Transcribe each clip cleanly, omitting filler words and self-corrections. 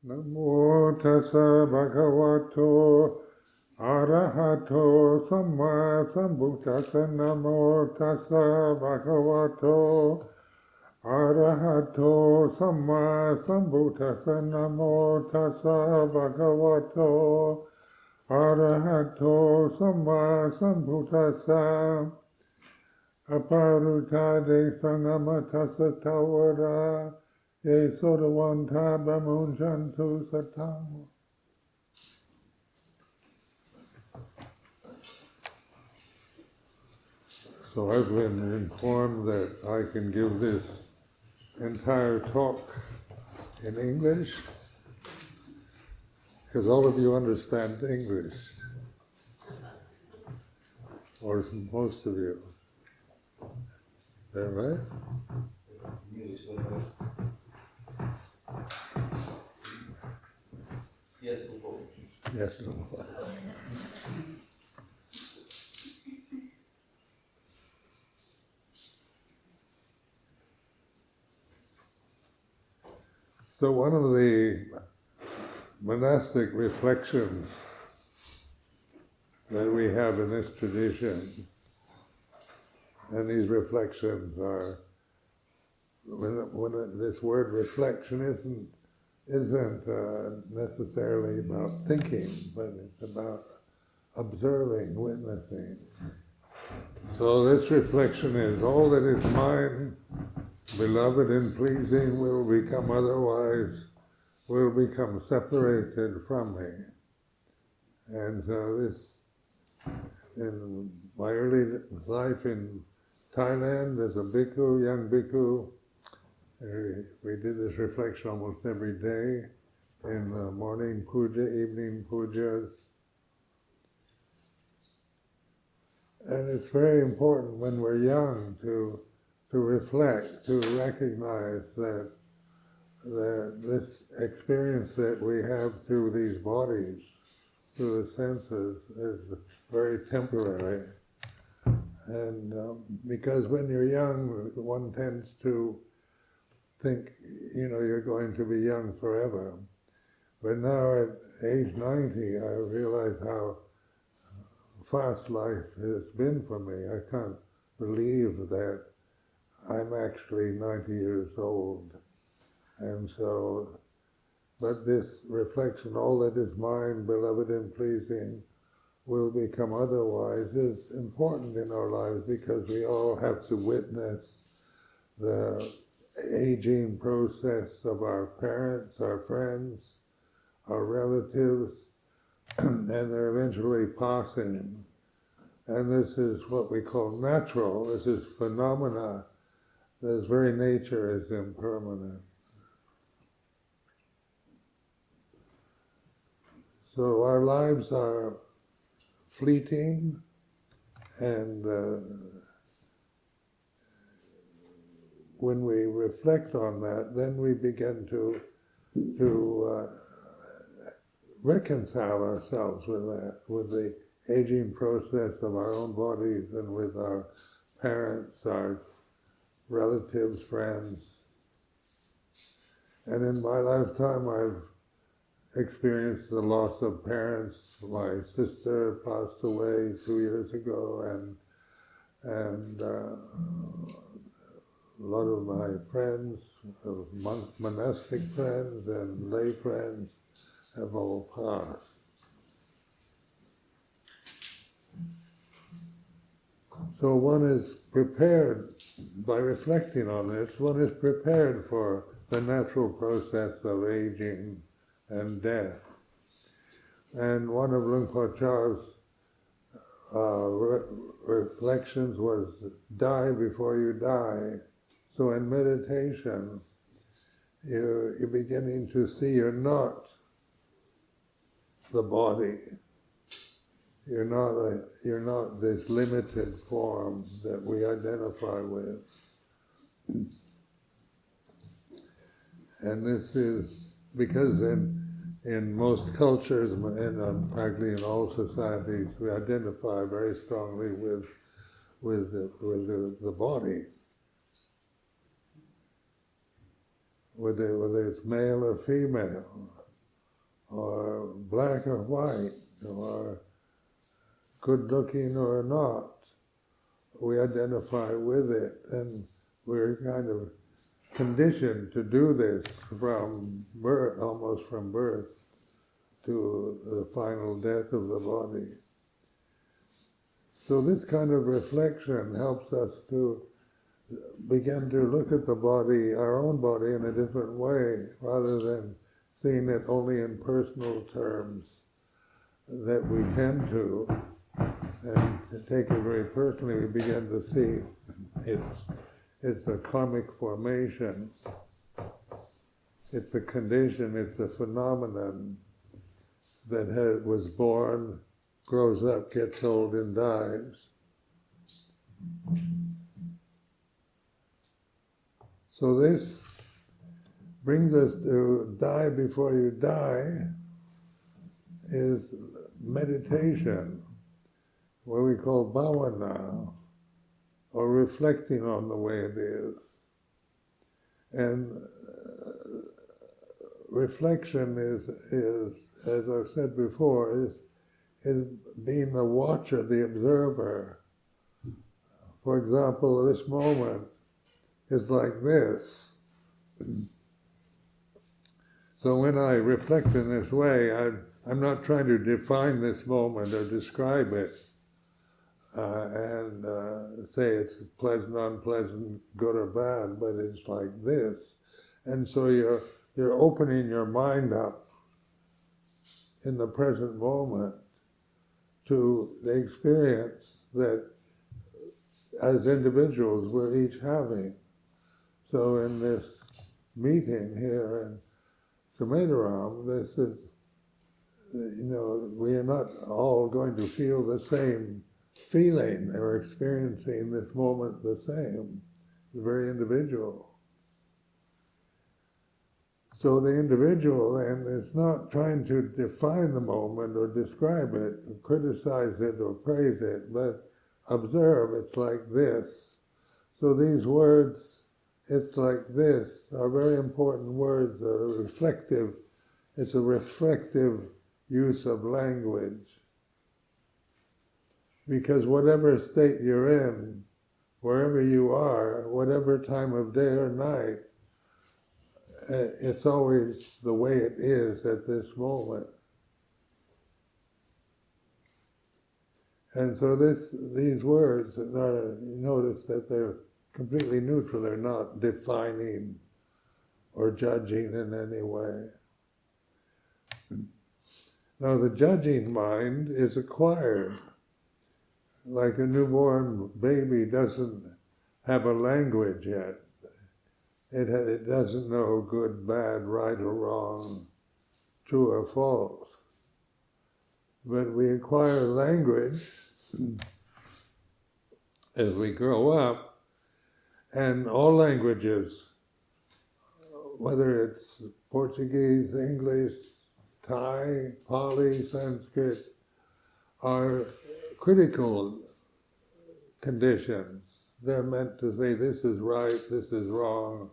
Namo tassa bhagavato arahato samma sambuddhassa. Namo tassa bhagavato arahato samma sambuddhassa. Namo tassa bhagavato arahato samma sambuddhassa. Aparutade sangamatassa tawara ye sodavanta bamunchantu satam. So I've been informed that I can give this entire talk in English, because all of you understand English, or most of you. Is that right? Yes, both. Yes. So one of the monastic reflections that we have in this tradition, and these reflections are, when this word reflection isn't necessarily about thinking, but it's about observing, witnessing. So this reflection is all that is mine, beloved and pleasing, will become otherwise, will become separated from me. And so this, in my early life in Thailand as a bhikkhu, young bhikkhu, we did this reflection almost every day in the morning puja, evening pujas. And it's very important when we're young to reflect, to recognize that this experience that we have through these bodies, through the senses, is very temporary. And because when you're young, one tends to think, you're going to be young forever. But now at age 90, I realize how fast life has been for me. I can't believe that I'm actually 90 years old. And so, but this reflection, all that is mine, beloved and pleasing, will become otherwise, is important in our lives because we all have to witness the aging process of our parents, our friends, our relatives, and they're eventually passing. And this is what we call natural. This is phenomena. This very nature is impermanent. So our lives are fleeting, and when we reflect on that, then we begin to reconcile ourselves with that, with the aging process of our own bodies and with our parents, our relatives, friends. And in my lifetime, I've experienced the loss of parents. My sister passed away 2 years ago, and a lot of my friends, monastic friends and lay friends, have all passed. So one is prepared, by reflecting on this, one is prepared for the natural process of aging and death. And one of Luang Por Chah's reflections was, die before you die. So in meditation, you're beginning to see you're not the body. You're not this limited form that we identify with. And this is because in most cultures, and practically in all societies, we identify very strongly with the body. Whether it's male or female. or black or white, or good looking or not. We identify with it, and we're kind of conditioned to do this from birth, almost from birth to the final death of the body. So this kind of reflection helps us to begin to look at the body, our own body, in a different way, rather than seeing it only in personal terms that we tend to, and to take it very personally. We begin to see it's a karmic formation, it's a condition, it's a phenomenon that was born, grows up, gets old, and dies. So this brings us to die before you die is meditation, what we call bhavana, or reflecting on the way it is. And reflection is, as I've said before, is being the watcher, the observer. For example, this moment is like this. So when I reflect in this way, I'm not trying to define this moment or describe it and say it's pleasant, unpleasant, good or bad, but it's like this. And so you're opening your mind up in the present moment to the experience that as individuals we're each having. So in this meeting here in Sumedho, this is, we are not all going to feel the same feeling or experiencing this moment the same. It's very individual. So the individual then is not trying to define the moment or describe it, or criticize it or praise it, but observe it's like this. So these words, it's like this, are very important words, it's a reflective use of language. Because whatever state you're in, wherever you are, whatever time of day or night, it's always the way it is at this moment. And so these words are, you notice that they're completely neutral. They're not defining or judging in any way. Now the judging mind is acquired. Like a newborn baby doesn't have a language yet. It doesn't know good, bad, right or wrong, true or false. But we acquire language as we grow up, and all languages, whether it's Portuguese, English, Thai, Pali, Sanskrit, are critical conditions. They're meant to say this is right, this is wrong,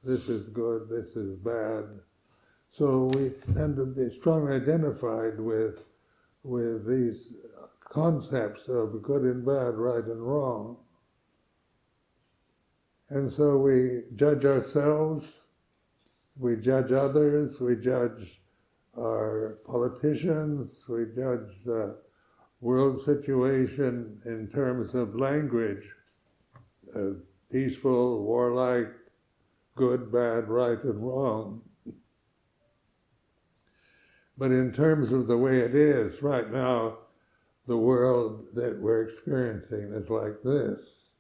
this is good, this is bad. So we tend to be strongly identified with these concepts of good and bad, right and wrong. And so we judge ourselves, we judge others, we judge our politicians, we judge the world situation in terms of language, peaceful, warlike, good, bad, right and wrong. But in terms of the way it is, right now, the world that we're experiencing is like this.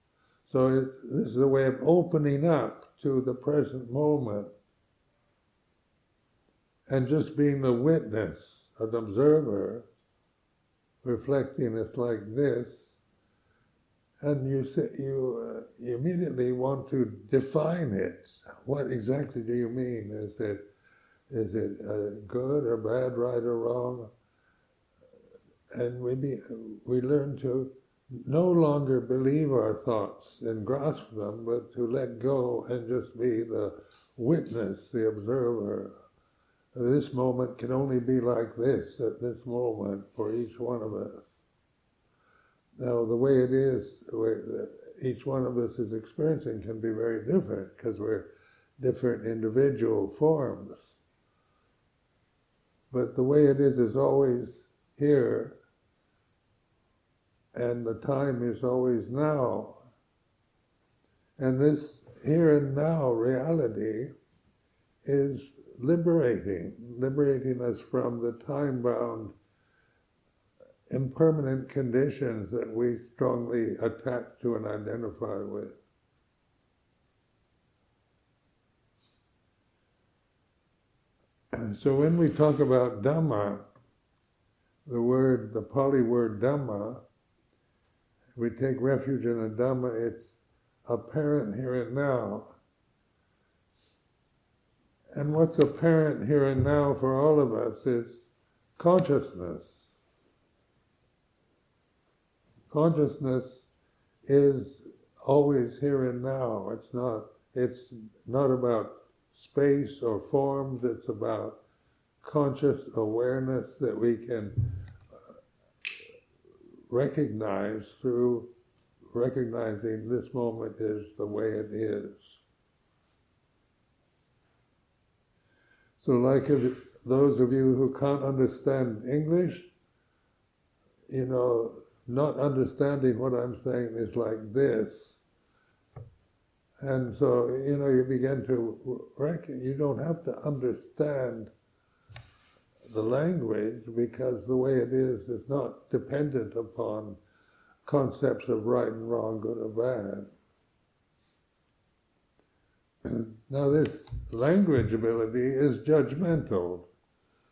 So this is a way of opening up to the present moment and just being the witness, an observer, reflecting it's like this. And you immediately want to define it. What exactly do you mean? Is it good or bad, right or wrong? And we learn to no longer believe our thoughts and grasp them, but to let go and just be the witness, the observer this moment can only be like this at this moment for each one of us. Now, the way it is, the way that each one of us is experiencing can be very different because we're different individual forms. But the way it is always here, and the time is always now. And this here and now reality is liberating us from the time-bound, impermanent conditions that we strongly attach to and identify with. So when we talk about Dhamma, the Pali word Dhamma, we take refuge in a Dhamma, it's apparent here and now. And what's apparent here and now for all of us is consciousness. Consciousness is always here and now. It's not about space or forms, it's about conscious awareness that we can recognize through recognizing this moment is the way it is. So like if those of you who can't understand English, not understanding what I'm saying is like this. And so, you begin to reckon, you don't have to understand the language because the way it is not dependent upon concepts of right and wrong, good or bad. Now this language ability is judgmental.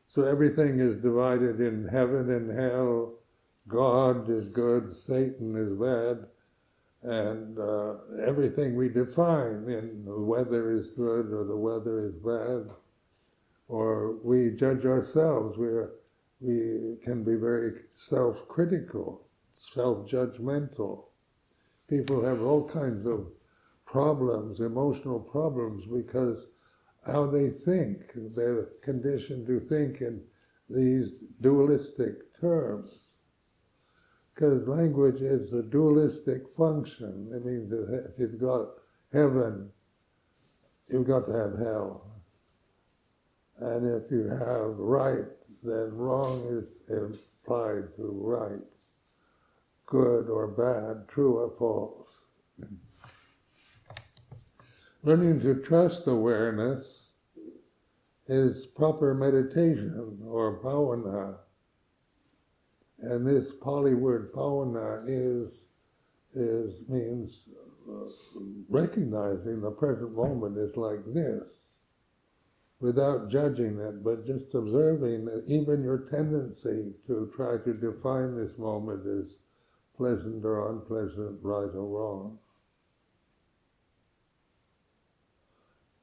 So everything is divided in heaven and hell, God is good, Satan is bad, and everything we define in the weather is good or the weather is bad, or we judge ourselves. We can be very self-critical, self-judgmental. People have all kinds of problems, emotional problems, because how they think, they're conditioned to think in these dualistic terms. Because language is a dualistic function. It means that if you've got heaven, you've got to have hell. And if you have right, then wrong is applied to right. Good or bad, true or false. Learning to trust awareness is proper meditation or bhavana. And this Pali word bhavana means recognizing the present moment is like this, without judging it, but just observing that even your tendency to try to define this moment as pleasant or unpleasant, right or wrong.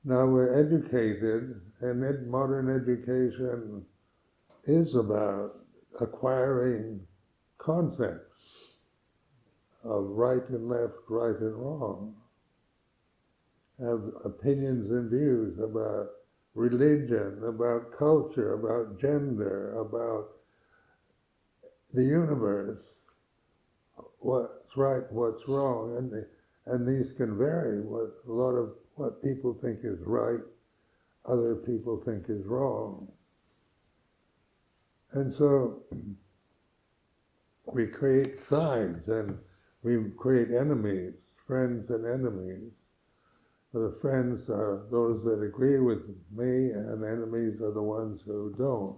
Now we're educated, and modern education is about acquiring concepts of right and left, right and wrong, have opinions and views about religion, about culture, about gender, about the universe, what's right, what's wrong, and these can vary. A lot of what people think is right, other people think is wrong. And so we create sides and we create enemies, friends and enemies. The friends are those that agree with me, and enemies are the ones who don't.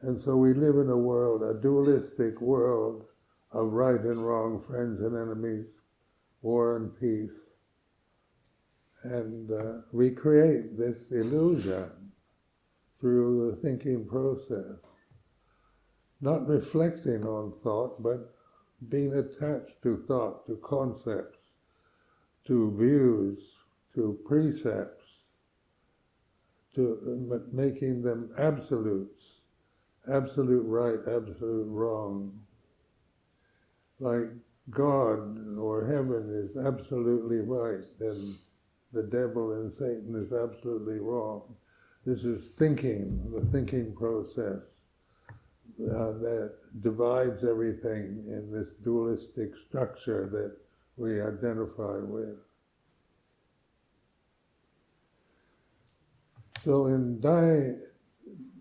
And so we live in a world, a dualistic world of right and wrong, friends and enemies, war and peace. And we create this illusion through the thinking process, not reflecting on thought, but being attached to thought, to concepts, to views, to precepts, to making them absolutes, absolute right, absolute wrong. Like God or heaven is absolutely right, and the devil and Satan is absolutely wrong. This is thinking, the thinking process that divides everything in this dualistic structure that we identify with. So in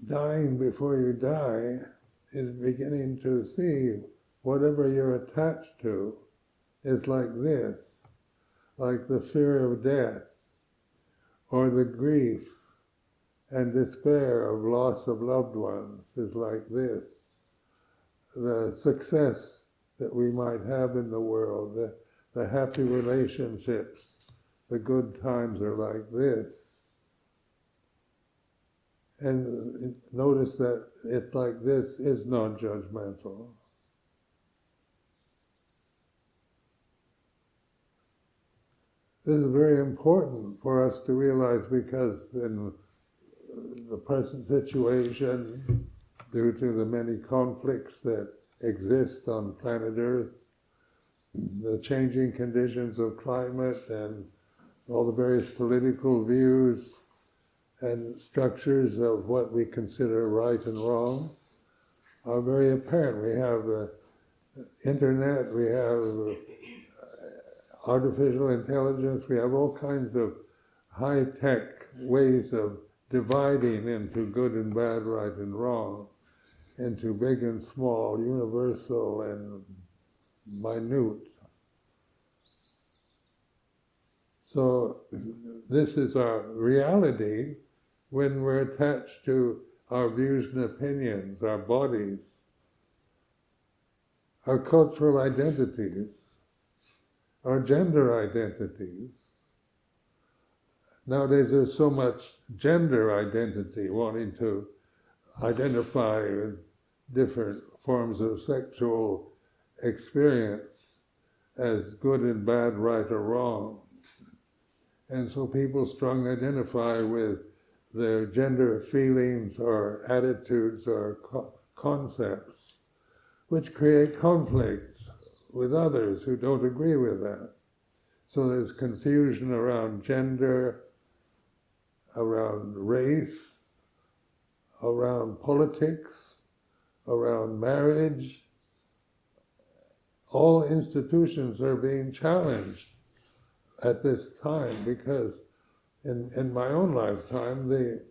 dying before you die is beginning to see whatever you're attached to is like this, like the fear of death, or the grief and despair of loss of loved ones is like this. The success that we might have in the world, the happy relationships, the good times are like this. And notice that it's like this is non-judgmental. This is very important for us to realize because in the present situation, due to the many conflicts that exist on planet Earth, the changing conditions of climate and all the various political views and structures of what we consider right and wrong are very apparent. We have internet, we have artificial intelligence, we have all kinds of high-tech ways of dividing into good and bad, right and wrong, into big and small, universal and minute. So this is our reality when we're attached to our views and opinions, our bodies, our cultural identities, our gender identities. Nowadays there's so much gender identity, wanting to identify with different forms of sexual experience as good and bad, right or wrong. And so people strongly identify with their gender feelings or attitudes or concepts, which create conflict with others who don't agree with that. So there's confusion around gender, around race, around politics, around marriage. All institutions are being challenged at this time because in my own lifetime the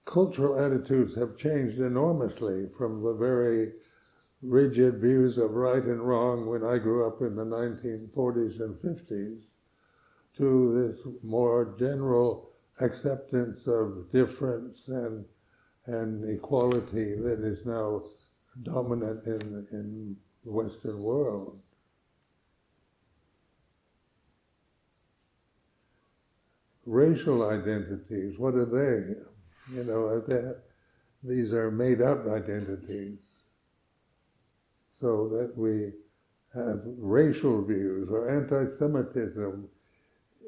cultural attitudes have changed enormously from the very rigid views of right and wrong when I grew up in the 1940s and 50s to this more general acceptance of difference and equality that is now dominant in the Western world. Racial identities, what are they? These are made-up identities. So that we have racial views or anti-Semitism.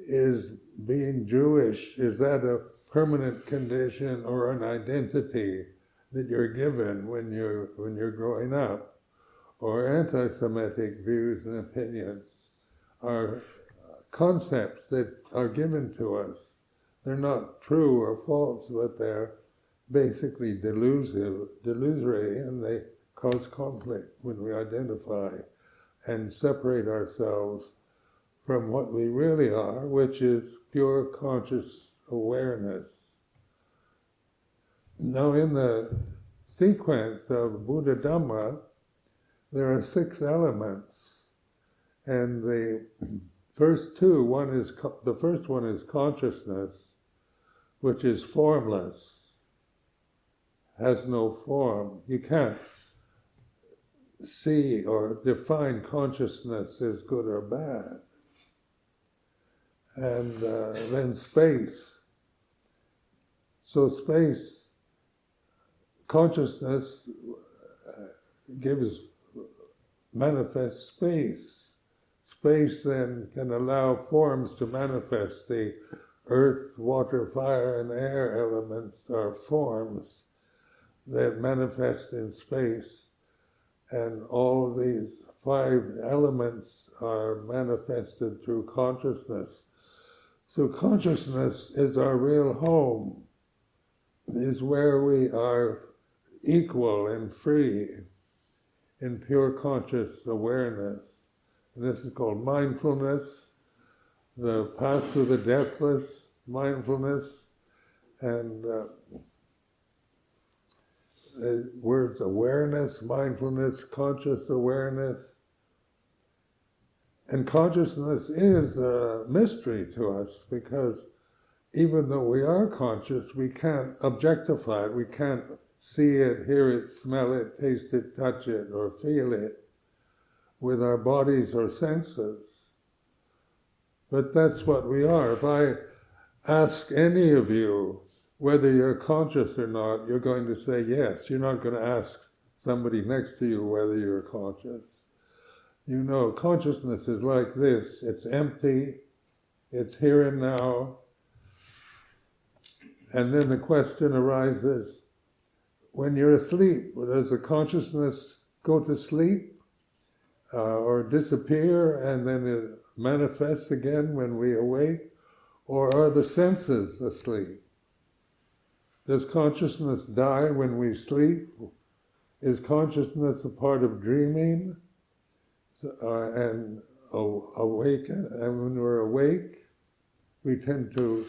Is being Jewish, is that a permanent condition or an identity that you're given when you're growing up? Or anti-Semitic views and opinions are concepts that are given to us. They're not true or false, but they're basically delusory, and they cause conflict when we identify and separate ourselves from what we really are, which is pure conscious awareness. Now in the sequence of Buddha Dhamma, there are 6 elements, and the first one is consciousness, which is formless, has no form. You can't see or define consciousness as good or bad. And then space. So space, consciousness manifests space. Space then can allow forms to manifest. The earth, water, fire, and air elements are forms that manifest in space. And all these 5 elements are manifested through consciousness. So consciousness is our real home, is where we are equal and free in pure conscious awareness. And this is called mindfulness, the path to the deathless, mindfulness, and the words awareness, mindfulness, conscious awareness. And consciousness is a mystery to us, because even though we are conscious, we can't objectify it. We can't see it, hear it, smell it, taste it, touch it, or feel it with our bodies or senses. But that's what we are. If I ask any of you whether you're conscious or not, you're going to say yes. You're not going to ask somebody next to you whether you're conscious. You know, consciousness is like this. It's empty, it's here and now. And then the question arises, when you're asleep, does the consciousness go to sleep or disappear and then it manifests again when we awake? Or are the senses asleep? Does consciousness die when we sleep? Is consciousness a part of dreaming? And awaken, and when we're awake, we tend to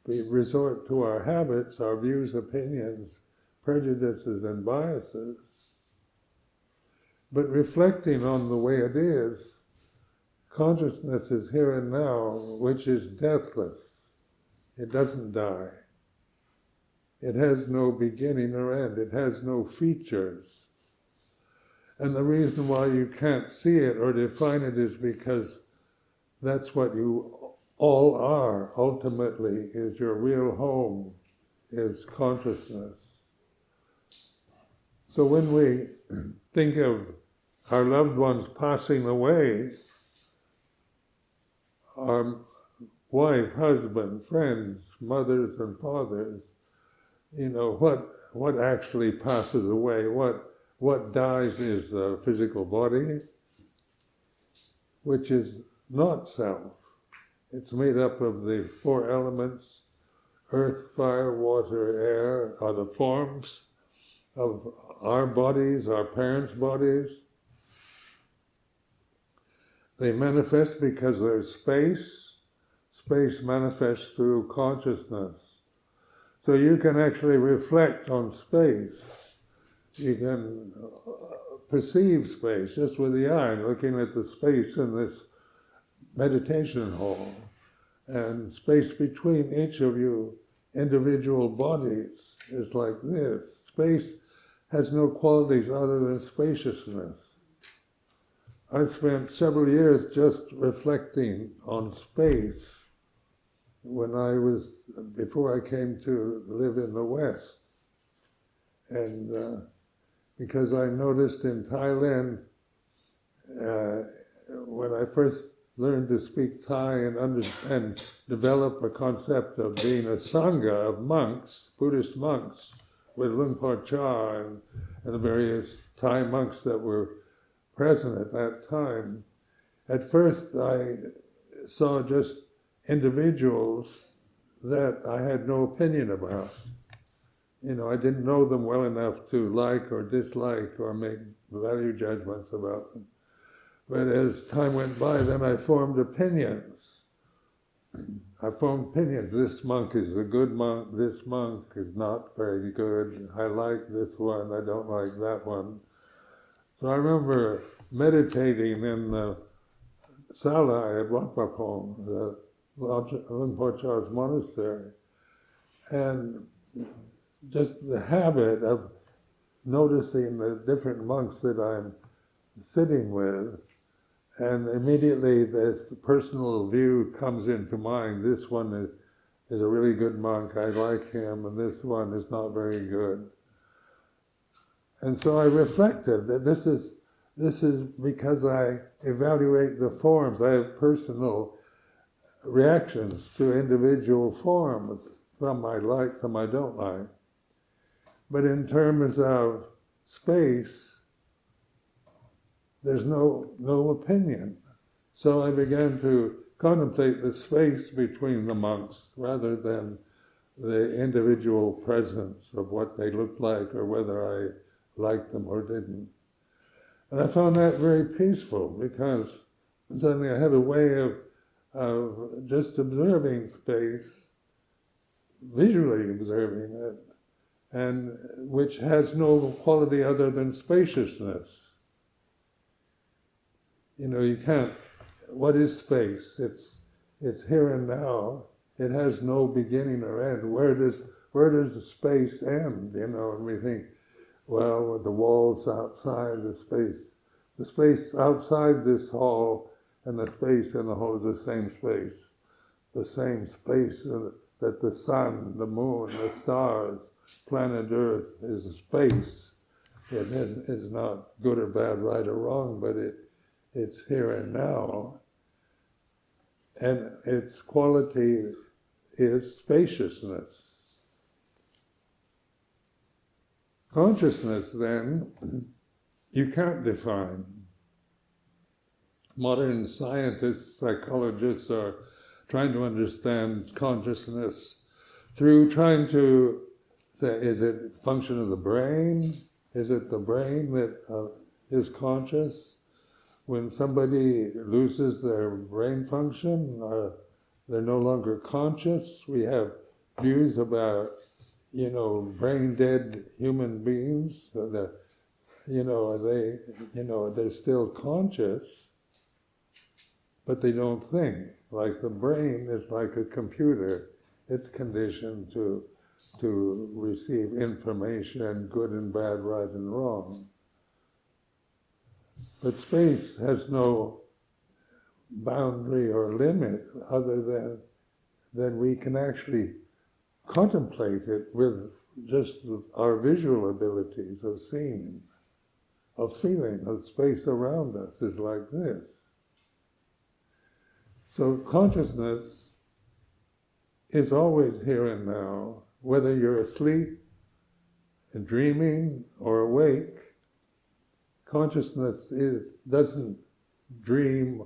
resort to our habits, our views, opinions, prejudices, and biases. But reflecting on the way it is, consciousness is here and now, which is deathless. It doesn't die. It has no beginning or end. It has no features. And the reason why you can't see it or define it is because that's what you all are, ultimately, is your real home, is consciousness. So when we think of our loved ones passing away, our wife, husband, friends, mothers and fathers, you know, what actually passes away, what dies is the physical body, which is not self. It's made up of the four elements: earth, fire, water, air, are the forms of our bodies, our parents' bodies. They manifest because there's space. Space manifests through consciousness. So you can actually reflect on space. You can perceive space just with the eye, looking at the space in this meditation hall, and space between each of you individual bodies is like this. Space has no qualities other than spaciousness. I spent several years just reflecting on space before I came to live in the West. And because I noticed in Thailand, when I first learned to speak Thai and develop a concept of being a sangha of monks, Buddhist monks, with Luang Por Chah and the various Thai monks that were present at that time. At first I saw just individuals that I had no opinion about. You know, I didn't know them well enough to like or dislike or make value judgments about them. But as time went by, then I formed opinions. This monk is a good monk, this monk is not very good, I like this one, I don't like that one. So I remember meditating in the sala at Wat Pah Pong, the Luang Por Chah's monastery, and just the habit of noticing the different monks that I'm sitting with, and immediately this personal view comes into mind. This one is a really good monk, I like him, and this one is not very good. And so I reflected that this is because I evaluate the forms. I have personal reactions to individual forms. Some I like, some I don't like. But in terms of space, there's no opinion. So I began to contemplate the space between the monks rather than the individual presence of what they looked like or whether I liked them or didn't. And I found that very peaceful because suddenly I had a way of just observing space, visually observing it, and which has no quality other than spaciousness. You can't. What is space? It's here and now. It has no beginning or end. Where does the space end? And we think, well, the walls outside the space outside this hall and the space in the hall is the same space. The same space that the sun, the moon, the stars, planet Earth is a space. It is not good or bad, right or wrong, but it's here and now. And its quality is spaciousness. Consciousness, then, you can't define. Modern scientists, psychologists are trying to understand consciousness through trying to say, is it a function of the brain? Is it the brain that is conscious? When somebody loses their brain function, they're no longer conscious. We have views about, brain-dead human beings. So that, they're still conscious, but they don't think. Like the brain is like a computer. It's conditioned to receive information, good and bad, right and wrong. But space has no boundary or limit other than we can actually contemplate it with just our visual abilities of seeing, of feeling, of space around us is like this. So consciousness is always here and now, whether you're asleep and dreaming or awake. Consciousness doesn't dream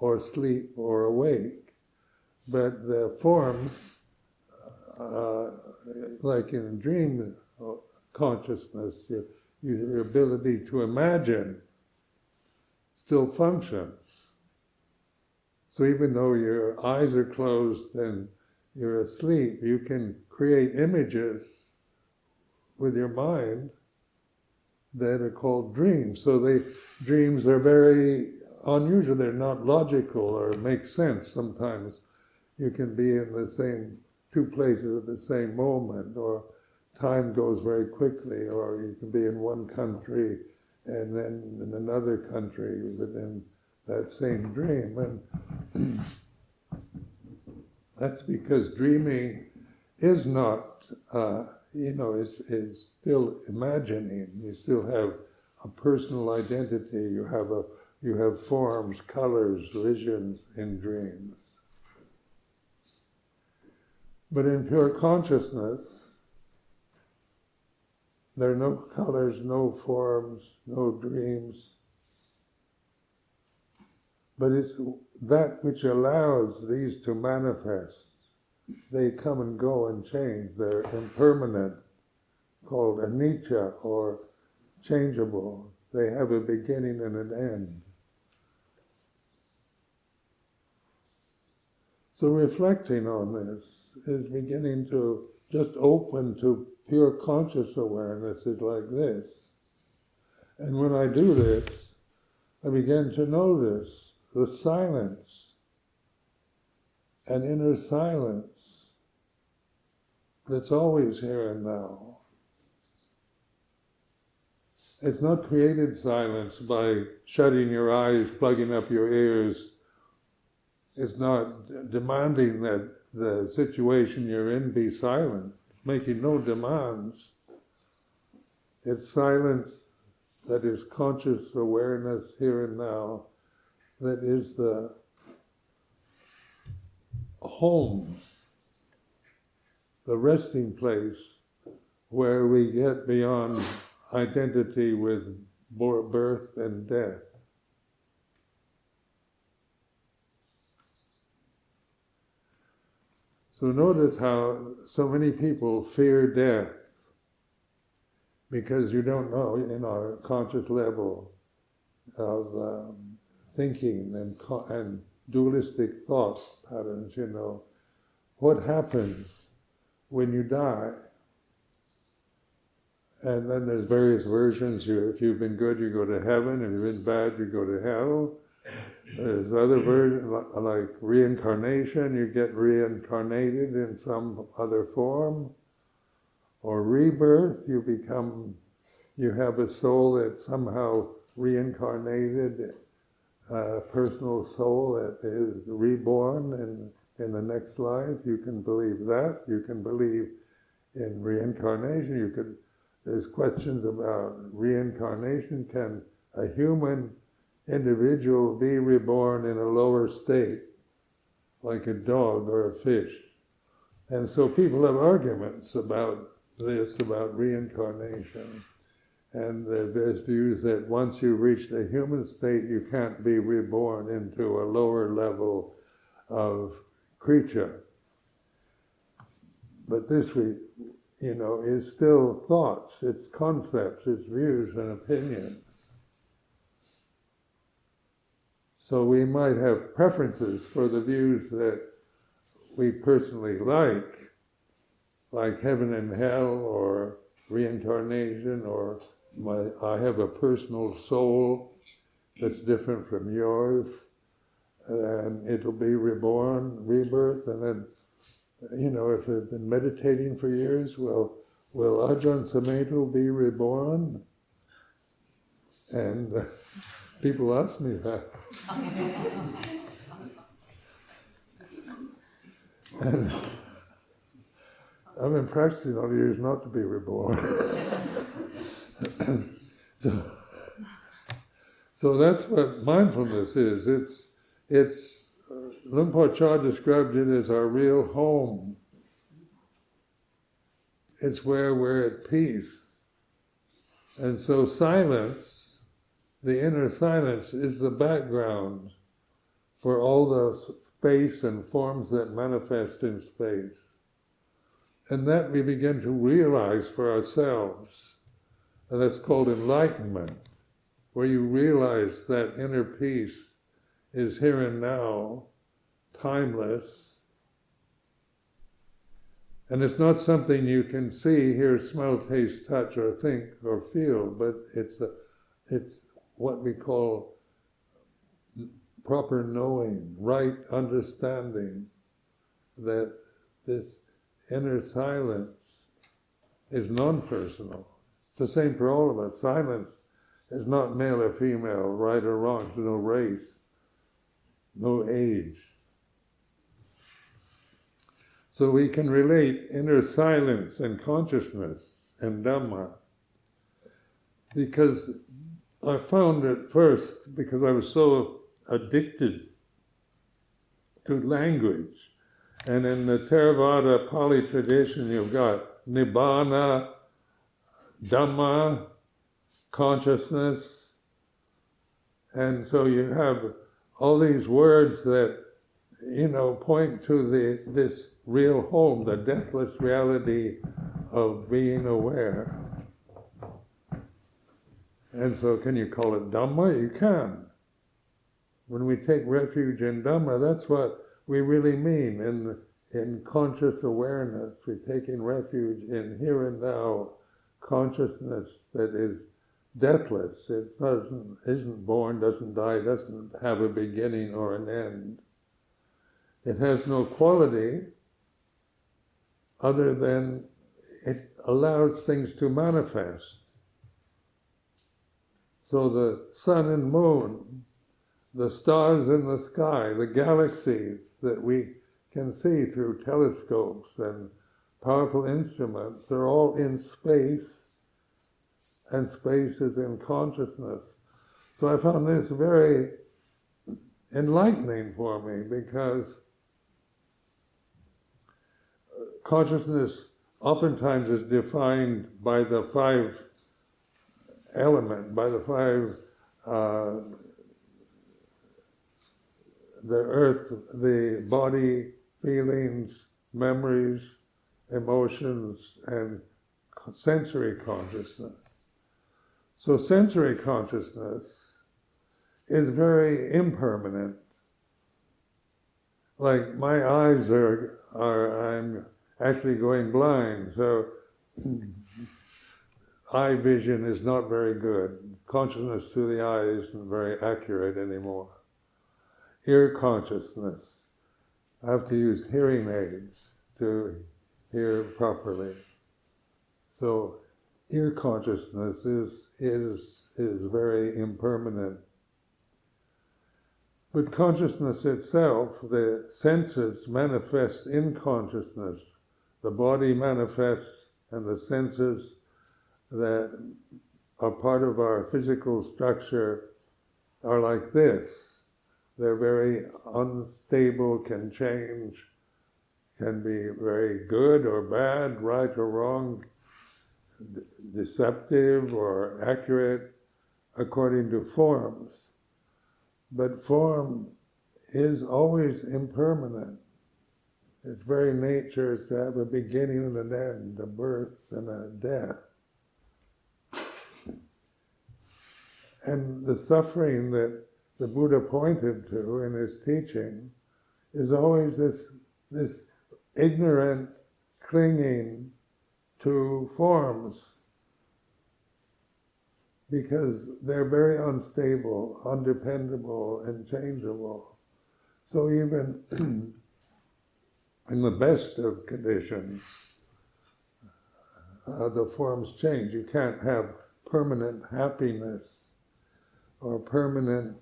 or sleep or awake, but the forms, like in dream consciousness, your ability to imagine still functions. So even though your eyes are closed and you're asleep, you can create images with your mind that are called dreams. So dreams are very unusual. They're not logical or make sense. Sometimes you can be in the same two places at the same moment, or time goes very quickly, or you can be in one country and then in another country within that same dream. And that's because dreaming is not, is still imagining. You still have a personal identity. You have forms, colors, visions in dreams. But in pure consciousness, there are no colors, no forms, no dreams. But it's that which allows these to manifest. They come and go and change. They're impermanent, called anicca, or changeable. They have a beginning and an end. So reflecting on this is beginning to just open to pure conscious awareness is like this. And when I do this, I begin to notice the silence, an inner silence that's always here and now. It's not created silence by shutting your eyes, plugging up your ears. It's not demanding that the situation you're in be silent, making no demands. It's silence that is conscious awareness here and now, that is the home, the resting place where we get beyond identity with birth and death. So notice how so many people fear death because you don't know, in our conscious level of thinking and dualistic thought patterns, what happens when you die. And then there's various versions. If you've been good, you go to heaven. If you've been bad, you go to hell. There's other versions, like reincarnation. You get reincarnated in some other form. Or rebirth, you have a soul that's somehow reincarnated, a personal soul that is reborn in the next life. You can believe that. You can believe in reincarnation. There's questions about reincarnation. Can a human individual be reborn in a lower state, like a dog or a fish? And so people have arguments about this, about reincarnation. And there's views that once you reach the human state, you can't be reborn into a lower level of creature. But this is still thoughts, it's concepts, it's views and opinions. So we might have preferences for the views that we personally like heaven and hell, or reincarnation, or I have a personal soul that's different from yours, and it'll be reborn, rebirth, and then if they've been meditating for years, will Ajahn Sumedho be reborn? And people ask me that. And I've been practicing all the years not to be reborn. So that's what mindfulness is. It's Luang Por Chah described it as our real home. It's where we're at peace. And so silence, the inner silence, is the background for all the space and forms that manifest in space. And that we begin to realize for ourselves. And that's called enlightenment, where you realize that inner peace is here and now, timeless. And it's not something you can see, hear, smell, taste, touch, or think, or feel, but it's what we call proper knowing, right understanding, that this inner silence is non-personal. It's the same for all of us. Silence is not male or female, right or wrong. There's no race, no age. So we can relate inner silence and consciousness and Dhamma, because I found at first, because I was so addicted to language, and in the Theravada Pali tradition you've got Nibbana, Dhamma, consciousness, and so you have all these words that point to this real home, the deathless reality of being aware. And so can you call it Dhamma? You can. When we take refuge in Dhamma, that's what we really mean. In conscious awareness, we're taking refuge in here and now consciousness that is deathless. It isn't born, doesn't die, doesn't have a beginning or an end. It has no quality other than it allows things to manifest. So the sun and moon, the stars in the sky, the galaxies that we can see through telescopes and powerful instruments, they're all in space, and space is in consciousness. So I found this very enlightening for me, because consciousness oftentimes is defined by the five elements, by the five, the earth, the body, feelings, memories, emotions, and sensory consciousness. So sensory consciousness is very impermanent. Like my eyes I'm actually going blind, so eye vision is not very good. Consciousness through the eye isn't very accurate anymore. Ear consciousness, I have to use hearing aids to hear properly. So ear consciousness is very impermanent. But consciousness itself, the senses manifest in consciousness. The body manifests, and the senses that are part of our physical structure are like this. They're very unstable, can change, can be very good or bad, right or wrong, deceptive or accurate, according to forms. But form is always impermanent. Its very nature is to have a beginning and an end, a birth and a death. And the suffering that the Buddha pointed to in his teaching is always this ignorant clinging to forms, because they're very unstable, undependable, and changeable. So even in the best of conditions, the forms change. You can't have permanent happiness or permanent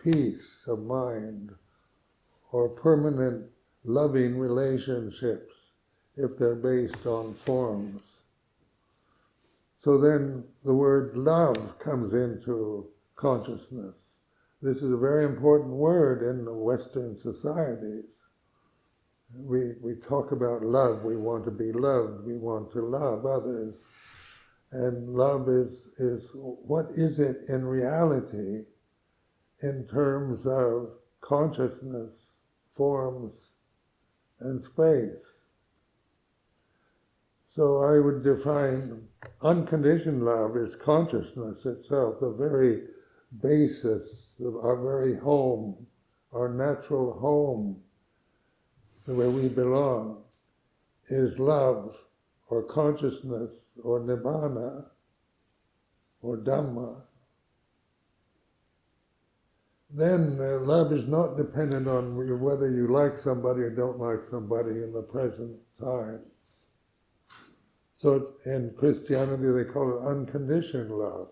peace of mind or permanent loving relationships if they're based on forms. So then the word love comes into consciousness. This is a very important word in the Western societies. We talk about love, we want to be loved, we want to love others. And love is what is it in reality in terms of consciousness, forms, and space. So I would define unconditioned love as consciousness itself, the very basis of our very home, our natural home, where we belong, is love, or consciousness, or nibbana, or Dhamma. Then love is not dependent on whether you like somebody or don't like somebody in the present time. So in Christianity they call it unconditioned love.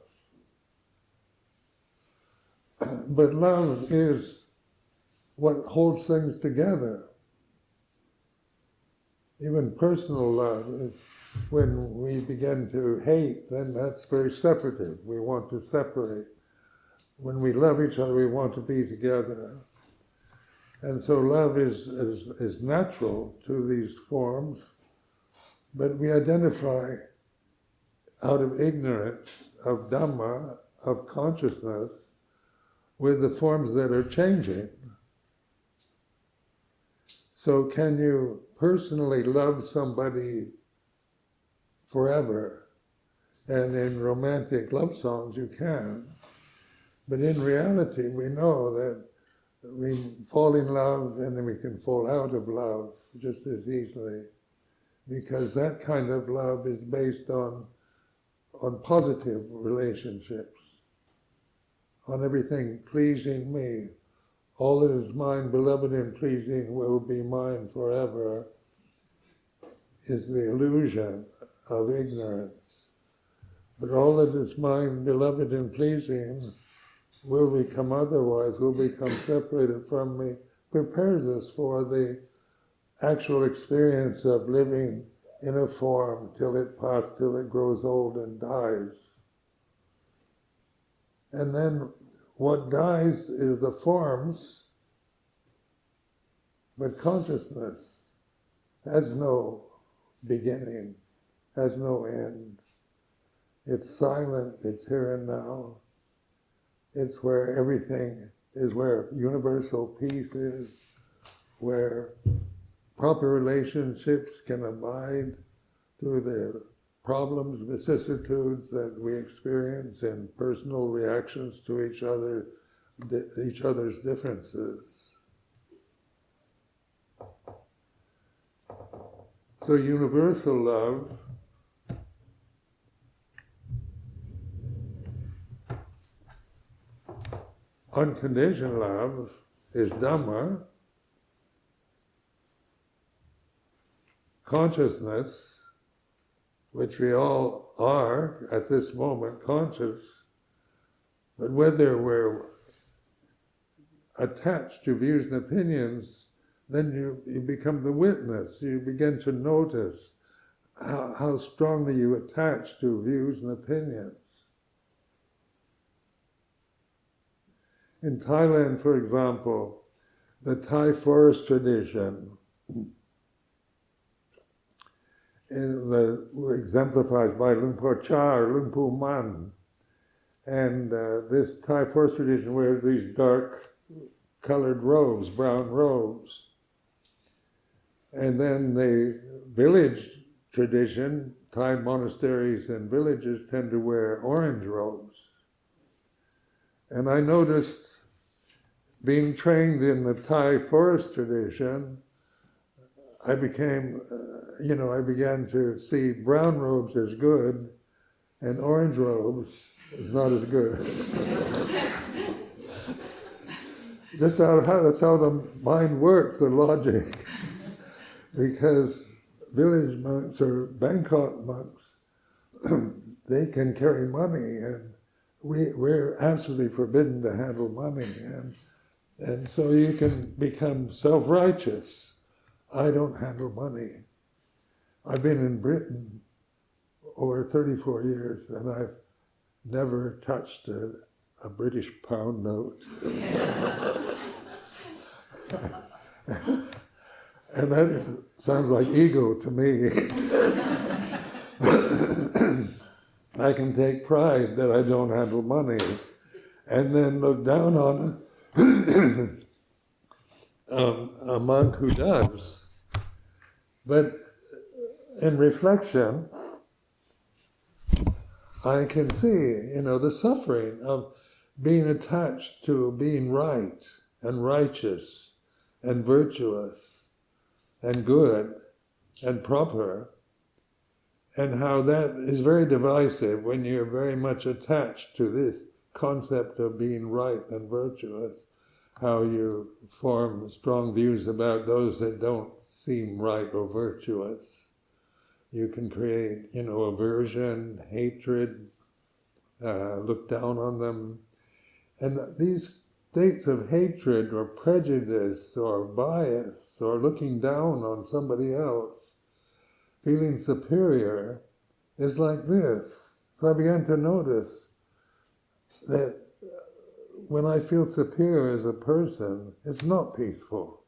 But love is what holds things together. Even personal love is when we begin to hate, then that's very separative. We want to separate. When we love each other, we want to be together. And so love is natural to these forms, but we identify out of ignorance of Dhamma, of consciousness, with the forms that are changing. So can you personally love somebody forever? And in romantic love songs you can. But in reality we know that we fall in love and then we can fall out of love just as easily. Because that kind of love is based on positive relationships, on everything pleasing me. All that is mine, beloved and pleasing, will be mine forever, is the illusion of ignorance. But all that is mine, beloved and pleasing, will become otherwise, will become separated from me, prepares us for the actual experience of living in a form till it grows old and dies. And then what dies is the forms, but consciousness has no beginning, has no end. It's silent, it's here and now. It's where everything is, where universal peace is, where proper relationships can abide through the problems, vicissitudes that we experience in personal reactions to each other's differences. So universal love unconditioned love is Dhamma. Consciousness, which we all are at this moment conscious, but whether we're attached to views and opinions, then you become the witness. You begin to notice how strongly you attach to views and opinions. In Thailand, for example, the Thai forest tradition exemplified by Luang Por Cha or Luang Pu Man. And this Thai forest tradition wears these dark colored robes, brown robes. And then the village tradition, Thai monasteries and villages tend to wear orange robes. And I noticed, being trained in the Thai forest tradition, I became, I began to see brown robes as good and orange robes is not as good. Just that's how the mind works, the logic. Because village monks or Bangkok monks, they can carry money, and we're absolutely forbidden to handle money. And so you can become self-righteous. I don't handle money. I've been in Britain over 34 years, and I've never touched a British pound note. And that sounds like ego to me. I can take pride that I don't handle money, and then look down on a monk who does. But in reflection, I can see, the suffering of being attached to being right and righteous and virtuous and good and proper, and how that is very divisive when you're very much attached to this concept of being right and virtuous, how you form strong views about those that don't seem right or virtuous. You can create, aversion, hatred, look down on them. And these states of hatred or prejudice or bias or looking down on somebody else, feeling superior, is like this. So I began to notice that when I feel superior as a person, it's not peaceful.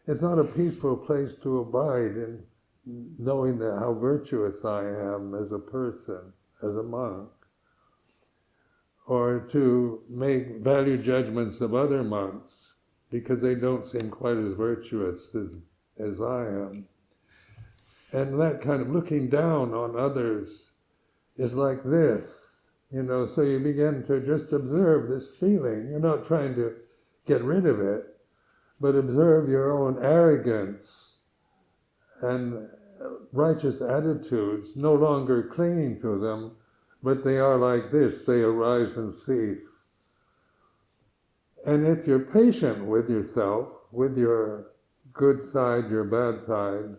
It's not a peaceful place to abide in knowing that how virtuous I am as a person, as a monk, or to make value judgments of other monks because they don't seem quite as virtuous as I am. And that kind of looking down on others is like this, so you begin to just observe this feeling. You're not trying to get rid of it, but observe your own arrogance and righteous attitudes, no longer clinging to them, but they are like this, they arise and cease. And if you're patient with yourself, with your good side, your bad side,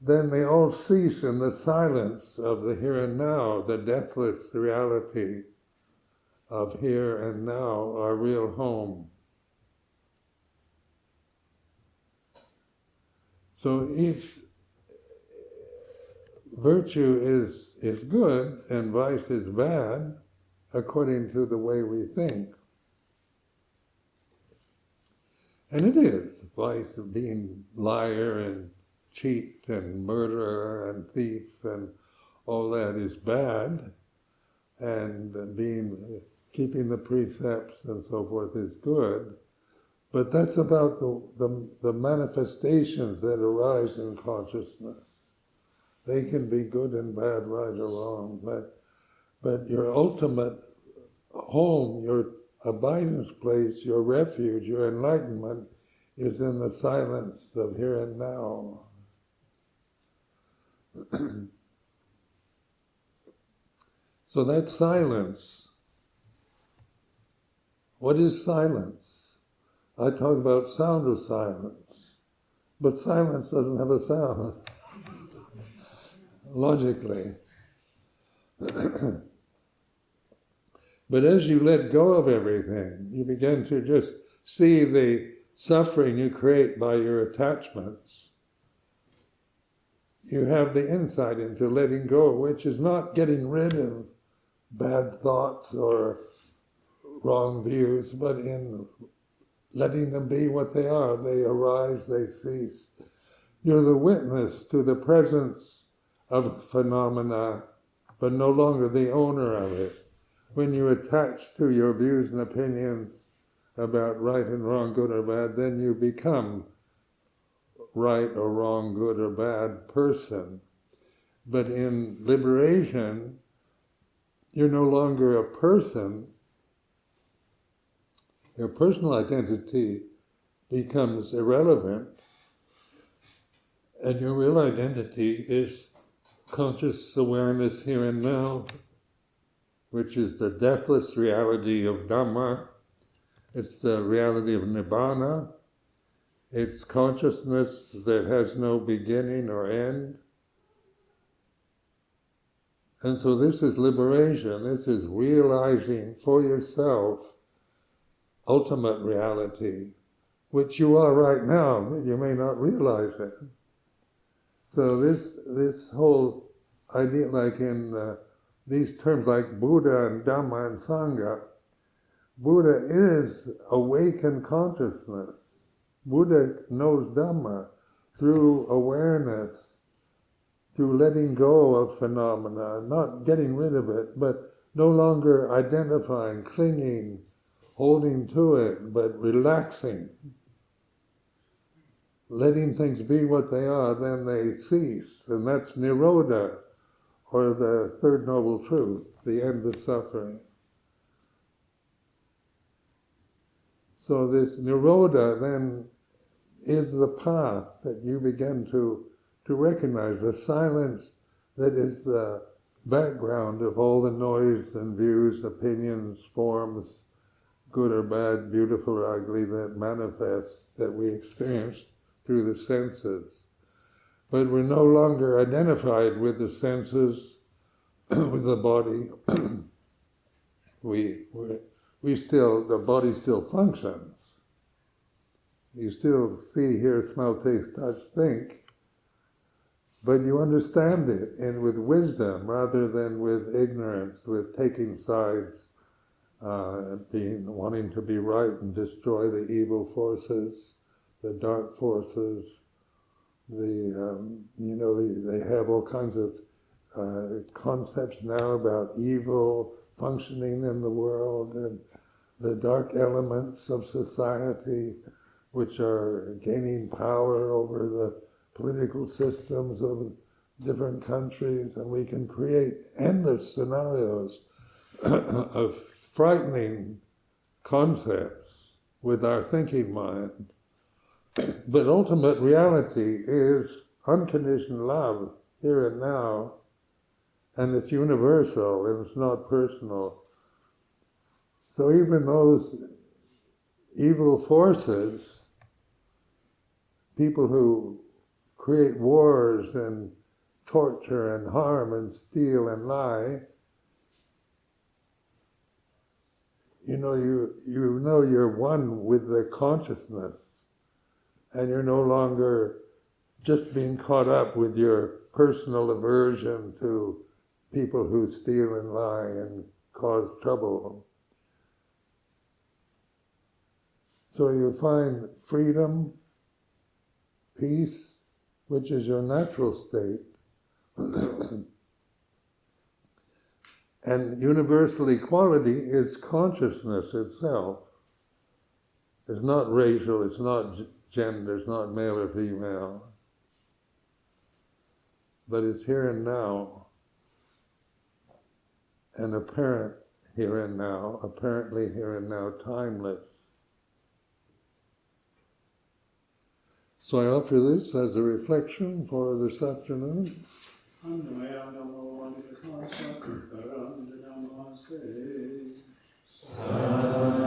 then they all cease in the silence of the here and now, the deathless reality of here and now, our real home. So each virtue is good and vice is bad according to the way we think. And it is. Vice of being liar and cheat and murderer and thief and all that is bad, and keeping the precepts and so forth is good. But that's about the manifestations that arise in consciousness. They can be good and bad, right or wrong, but your ultimate home, your abidance place, your refuge, your enlightenment is in the silence of here and now. So that silence. What is silence? I talk about sound of silence, but silence doesn't have a sound, logically. But as you let go of everything, you begin to just see the suffering you create by your attachments. You have the insight into letting go, which is not getting rid of bad thoughts or wrong views, but in letting them be what they are. They arise, they cease. You're the witness to the presence of phenomena, but no longer the owner of it. When you attach to your views and opinions about right and wrong, good or bad, then you become right or wrong, good or bad person. But in liberation, you're no longer a person. Your personal identity becomes irrelevant, and your real identity is conscious awareness here and now, which is the deathless reality of Dhamma. It's the reality of Nibbana. It's consciousness that has no beginning or end. And so this is liberation. This is realizing for yourself ultimate reality, which you are right now, but you may not realize it. So this whole idea, like in these terms like Buddha and Dhamma and Sangha, Buddha is awakened consciousness. Buddha knows Dhamma through awareness, through letting go of phenomena, not getting rid of it, but no longer identifying, clinging, holding to it, but relaxing. Letting things be what they are, then they cease. And that's Nirodha, or the third noble truth, the end of suffering. So this Nirodha then is the path that you begin to recognize, the silence that is the background of all the noise and views, opinions, forms, good or bad, beautiful or ugly, that manifest, that we experience through the senses. But we're no longer identified with the senses, with the body. The body still functions. You still see, hear, smell, taste, touch, think, but you understand it, and with wisdom rather than with ignorance, with taking sides, wanting to be right and destroy the evil forces, the dark forces. They have all kinds of concepts now about evil functioning in the world and the dark elements of society, which are gaining power over the political systems of different countries, and we can create endless scenarios of frightening concepts with our thinking mind. But ultimate reality is unconditioned love, here and now, and it's universal and it's not personal. So even those evil forces, people who create wars and torture and harm and steal and lie, you know you're one with the consciousness, and you're no longer just being caught up with your personal aversion to people who steal and lie and cause trouble. So you find freedom, peace, which is your natural state, and universal equality is consciousness itself. It's not racial, it's not gender, it's not male or female, but it's here and now, and apparent here and now, apparently here and now, timeless. So I offer this as a reflection for this afternoon. Sadhu.